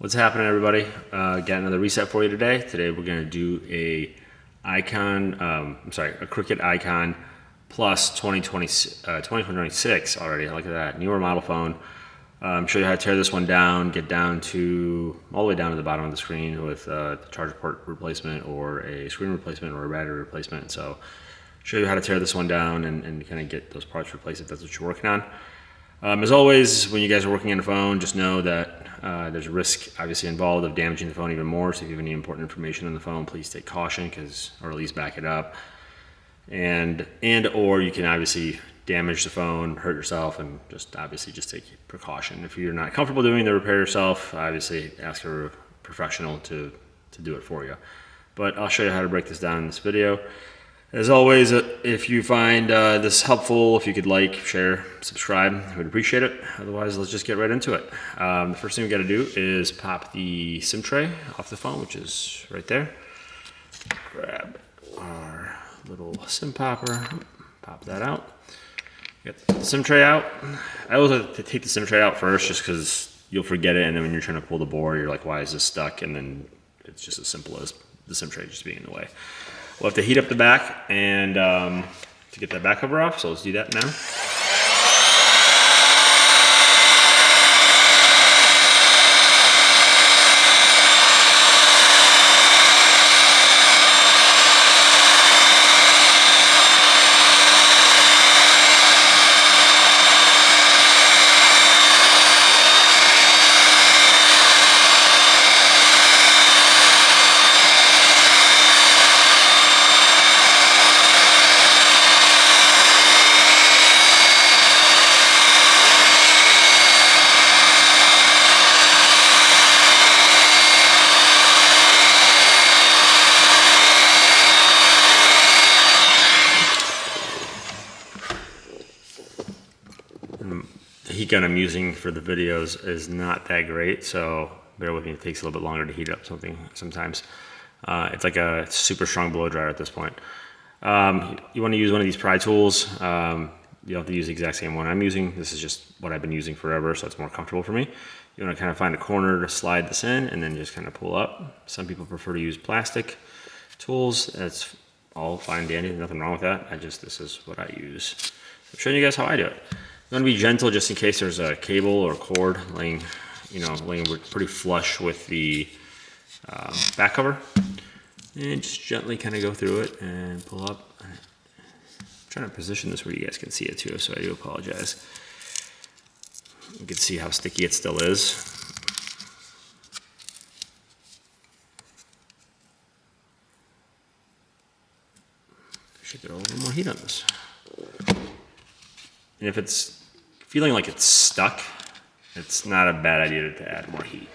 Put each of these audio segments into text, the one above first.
What's happening, everybody? Got another reset for you today. Today we're going to do a Cricut Icon Plus 2026 already. Look at that, newer model phone. Show you how to tear this one down, get down to all the way down to the bottom of the screen with the charger port replacement or a screen replacement or a battery replacement. So show you how to tear this one down and kind of get those parts replaced if that's what you're working on. As always, when you guys are working on a phone, just know that there's a risk obviously involved of damaging the phone even more. So if you have any important information on the phone, please take caution, or at least back it up. Or you can obviously damage the phone, hurt yourself, and just take precaution. If you're not comfortable doing the repair yourself, obviously ask a professional to do it for you. But I'll show you how to break this down in this video. As always, if you find this helpful, if you could like, share, subscribe, I would appreciate it. Otherwise, let's just get right into it. The first thing we got to do is pop the SIM tray off the phone, which is right there. Grab our little SIM popper, pop that out. Get the SIM tray out. I always like to take the SIM tray out first just because you'll forget it, and then when you're trying to pull the board, you're like, why is this stuck? And then it's just as simple as the SIM tray just being in the way. We'll have to heat up the back and to get that back cover off, so let's do that now. The heat gun I'm using for the videos is not that great, so bear with me. It takes a little bit longer to heat up something sometimes. It's like a super strong blow dryer at this point. You want to use one of these pry tools. You don't have to use the exact same one I'm using. This is just what I've been using forever, so it's more comfortable for me. You want to kind of find a corner to slide this in and then just kind of pull up. Some people prefer to use plastic tools. That's all fine and dandy, nothing wrong with that. This is what I use. I'm showing you guys how I do it. You want to be gentle just in case there's a cable or cord laying pretty flush with the back cover. And just gently kind of go through it and pull up. I'm trying to position this where you guys can see it too, so I do apologize. You can see how sticky it still is. Should get a little more heat on this. And if it's feeling like it's stuck, it's not a bad idea to add more heat.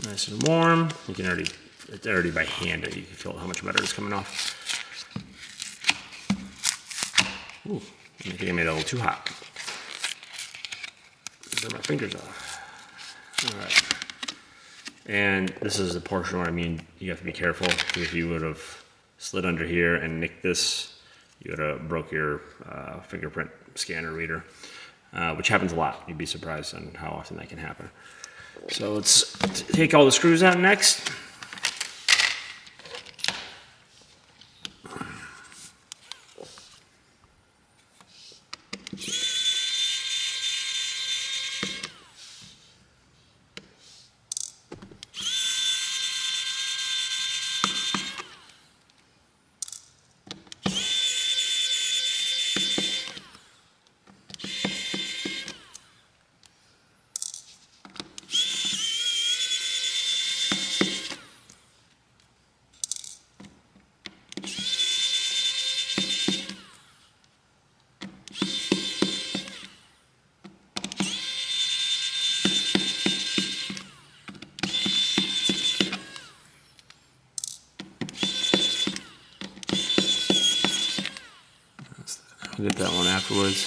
Nice and warm. You can it's already by hand, you can feel how much better is coming off. Ooh, I think I made it a little too hot. Burn my fingers off. All right. And this is the portion where you have to be careful, because if you would have slid under here and nicked this, you would have broke your fingerprint scanner reader, which happens a lot. You'd be surprised on how often that can happen. So let's take all the screws out next. We'll get that one afterwards.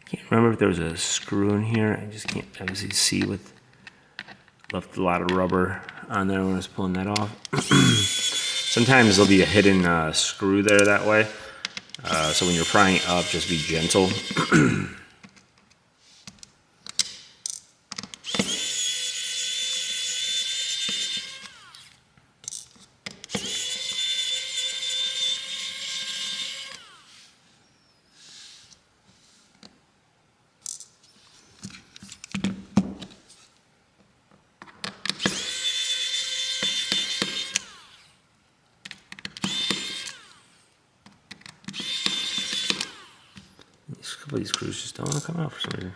Can't remember if there was a screw in here. I just can't obviously see with left a lot of rubber on there when I was pulling that off. Sometimes there'll be a hidden screw there that way. So when you're prying it up, just be gentle. A couple of these screws just don't want to come out for some reason.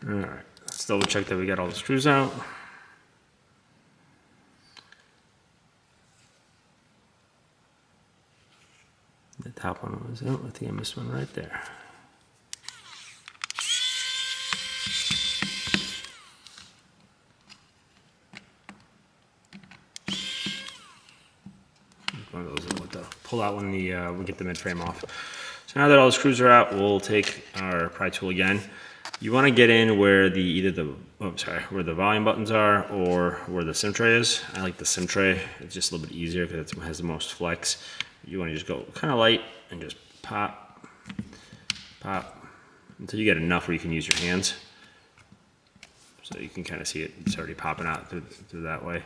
Alright, let's double check that we got all the screws out. The top one was out. I think I missed one right there. One of those that we'll pull out when we get the mid frame off. So now that all the screws are out, we'll take our pry tool again. You want to get in where where the volume buttons are or where the sim tray is. I like the sim tray. It's just a little bit easier because it has the most flex. You want to just go kind of light and just pop, pop, until you get enough where you can use your hands. So you can kind of see it, it's already popping out through that way.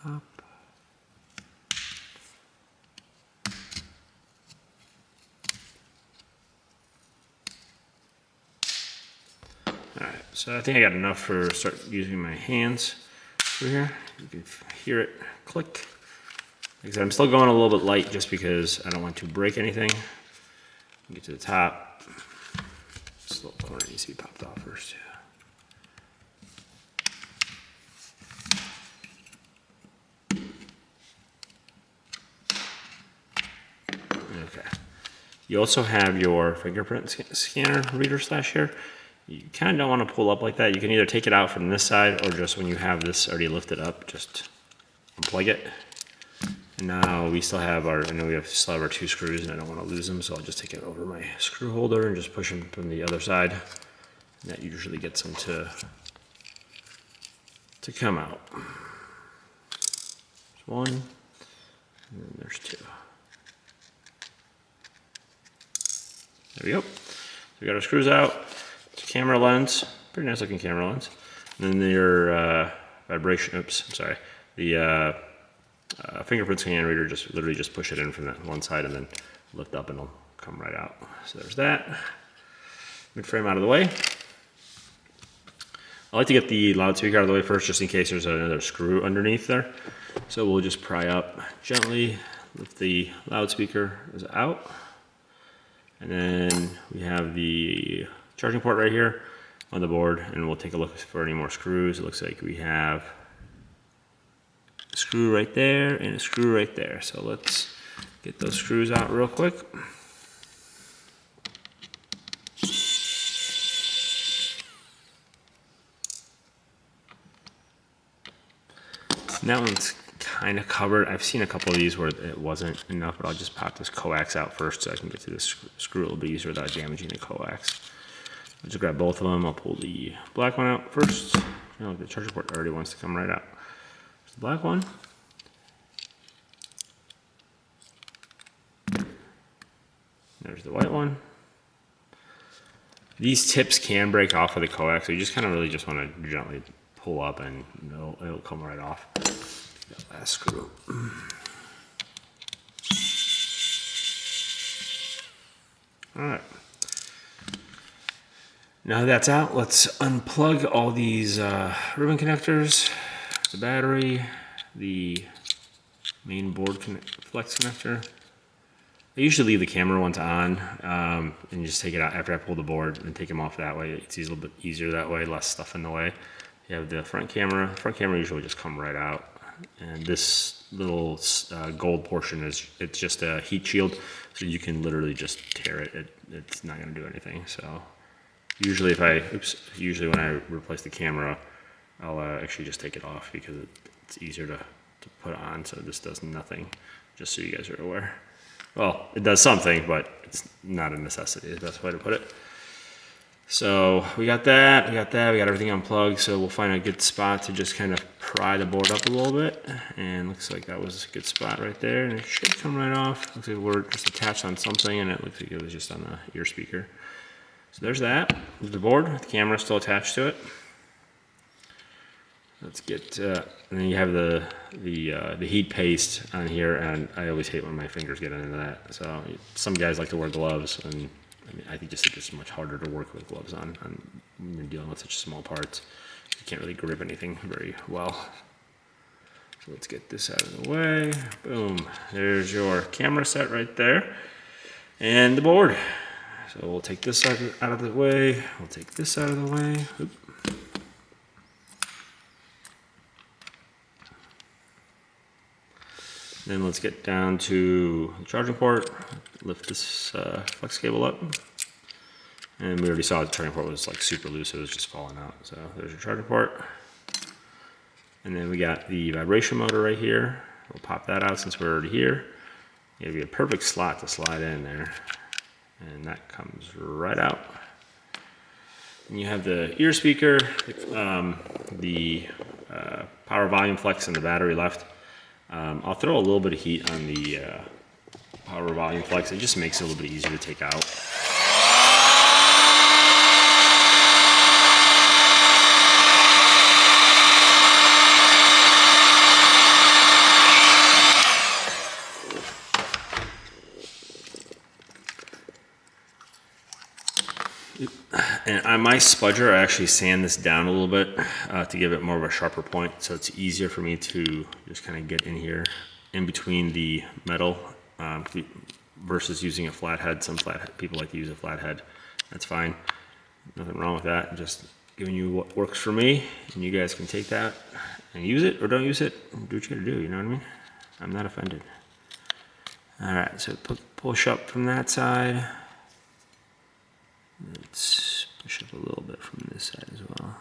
Pop. Alright, so I think I got enough for start using my hands through here. You can hear it click. Like I said, I'm still going a little bit light just because I don't want to break anything. Get to the top. This little corner needs to be popped off first. Okay. You also have your fingerprint scanner reader slash here. You kind of don't want to pull up like that. You can either take it out from this side or just when you have this already lifted up, just unplug it. And now we still have I know we still have our 2 screws and I don't want to lose them, so I'll just take it over my screw holder and just push them from the other side. And that usually gets them to come out. There's 1, and then there's 2. There we go. So we got our screws out. It's a camera lens, pretty nice looking camera lens. And then your the fingerprint scan reader, just literally just push it in from that one side and then lift up and it'll come right out. So there's that. Mid frame out of the way. I like to get the loudspeaker out of the way first just in case there's another screw underneath there. So we'll just pry up gently, lift the loudspeaker out. And then we have the charging port right here on the board, and we'll take a look for any more screws. It looks like we have a screw right there and a screw right there. So let's get those screws out real quick. And that one's kind of covered. I've seen a couple of these where it wasn't enough, but I'll just pop this coax out first so I can get to this screw a little bit easier without damaging the coax. I'll just grab both of them. I'll pull the black one out first. The charger port already wants to come right out. There's the black one. There's the white one. These tips can break off of the coax, so you just kind of really just want to gently pull up and it'll come right off. That last screw. All right. Now that's out, let's unplug all these ribbon connectors, the battery, the main board flex connector. I usually leave the camera ones on and just take it out after I pull the board and take them off that way. It's a little bit easier that way, less stuff in the way. You have the front camera. The front camera usually just come right out. And this little gold portion it's just a heat shield, so you can literally just tear it. It's not going to do anything. So usually usually when I replace the camera, I'll actually just take it off because it's easier to put on. So this does nothing, just so you guys are aware. Well, it does something, but it's not a necessity, is the best way to put it. So we got that, we got everything unplugged, so we'll find a good spot to just kind of pry the board up a little bit. And looks like that was a good spot right there, and it should come right off. Looks like we're just attached on something, and it looks like it was just on the ear speaker. So there's that. There's the board, the camera still attached to it. Let's get, and then you have the heat paste on here, and I always hate when my fingers get into that. So some guys like to wear gloves, and I mean, I think it's much harder to work with gloves on when you're dealing with such small parts. You can't really grip anything very well. So let's get this out of the way. Boom, there's your camera set right there, and the board. So we'll take this out of the way. We'll take this out of the way. Oop. Then let's get down to the charging port, lift this flex cable up. And we already saw the charging port was like super loose, it was just falling out. So there's your charging port. And then we got the vibration motor right here. We'll pop that out since we're already here. Give you a perfect slot to slide in there. And that comes right out. And you have the ear speaker, the power volume flex, and the battery left. I'll throw a little bit of heat on the power volume flex. It just makes it a little bit easier to take out. And on my spudger, I actually sand this down a little bit to give it more of a sharper point, so it's easier for me to just kind of get in here, in between the metal, versus using a flathead. Some people like to use a flathead. That's fine. Nothing wrong with that. I'm just giving you what works for me, and you guys can take that and use it or don't use it. Do what you gotta do, you know what I mean? I'm not offended. All right, so push up from that side. Let's push up a little bit from this side as well.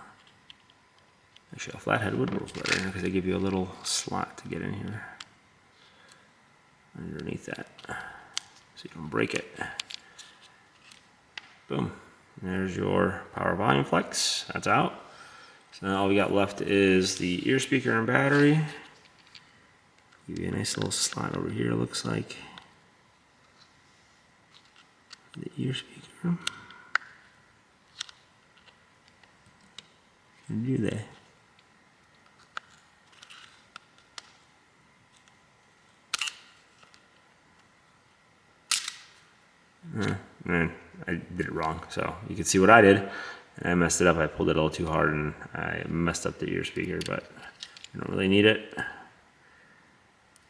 Actually, a flathead would work better because they give you a little slot to get in here underneath that, so you don't break it. Boom. And there's your power volume flex. That's out. So now all we got left is the ear speaker and battery. Give you a nice little slot over here, looks like. The ear speaker. And do that. Man, I did it wrong. So you can see what I did. And I messed it up. I pulled it a little too hard and I messed up the ear speaker, but I don't really need it.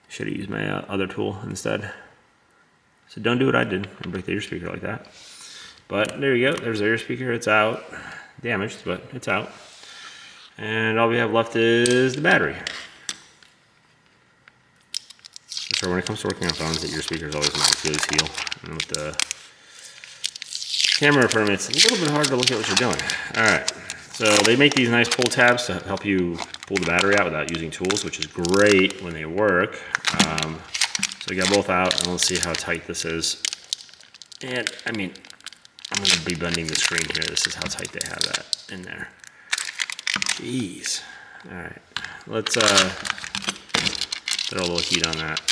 Should have used my other tool instead. So don't do what I did and break the ear speaker like that. But there you go. There's the ear speaker. It's out. Damaged, but it's out. And all we have left is the battery. So when it comes to working on phones, the ear speaker is always my Achilles heel. And with the camera in front of me, it's a little bit hard to look at what you're doing. All right, so they make these nice pull tabs to help you pull the battery out without using tools, which is great when they work. So we got both out, and let's see how tight this is. And I mean, I'm gonna be bending the screen here. This is how tight they have that in there. Jeez. All right, let's throw a little heat on that.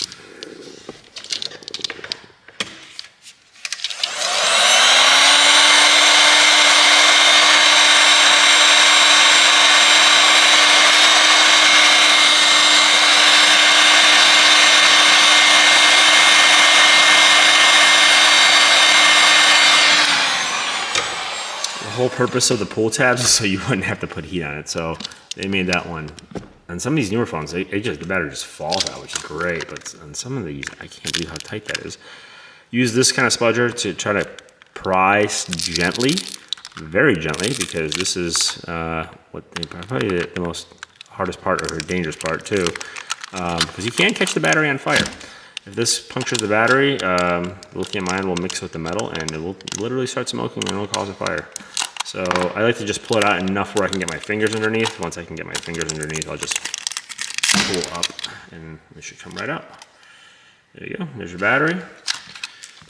whole purpose of the pull tabs is so you wouldn't have to put heat on it. So they made that one. On some of these newer phones, the battery just falls out, which is great. But on some of these, I can't believe how tight that is. Use this kind of spudger to try to pry gently, very gently, because this is probably the most hardest part, or dangerous part too, because you can catch the battery on fire. If this punctures the battery, lithium ion will mix with the metal and it will literally start smoking and it will cause a fire. So I like to just pull it out enough where I can get my fingers underneath. Once I can get my fingers underneath, I'll just pull up and it should come right out. There you go, there's your battery.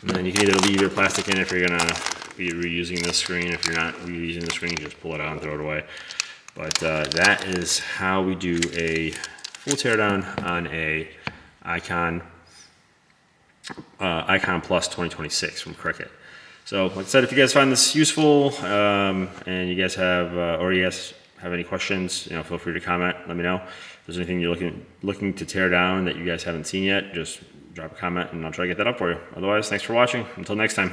And then you can either leave your plastic in if you're gonna be reusing this screen. If you're not reusing the screen, just pull it out and throw it away. But that is how we do a full teardown on a Icon Plus 2026 from Cricket. So like I said, if you guys find this useful and you guys have any questions, feel free to comment. Let me know. If there's anything you're looking to tear down that you guys haven't seen yet, just drop a comment and I'll try to get that up for you. Otherwise, thanks for watching. Until next time.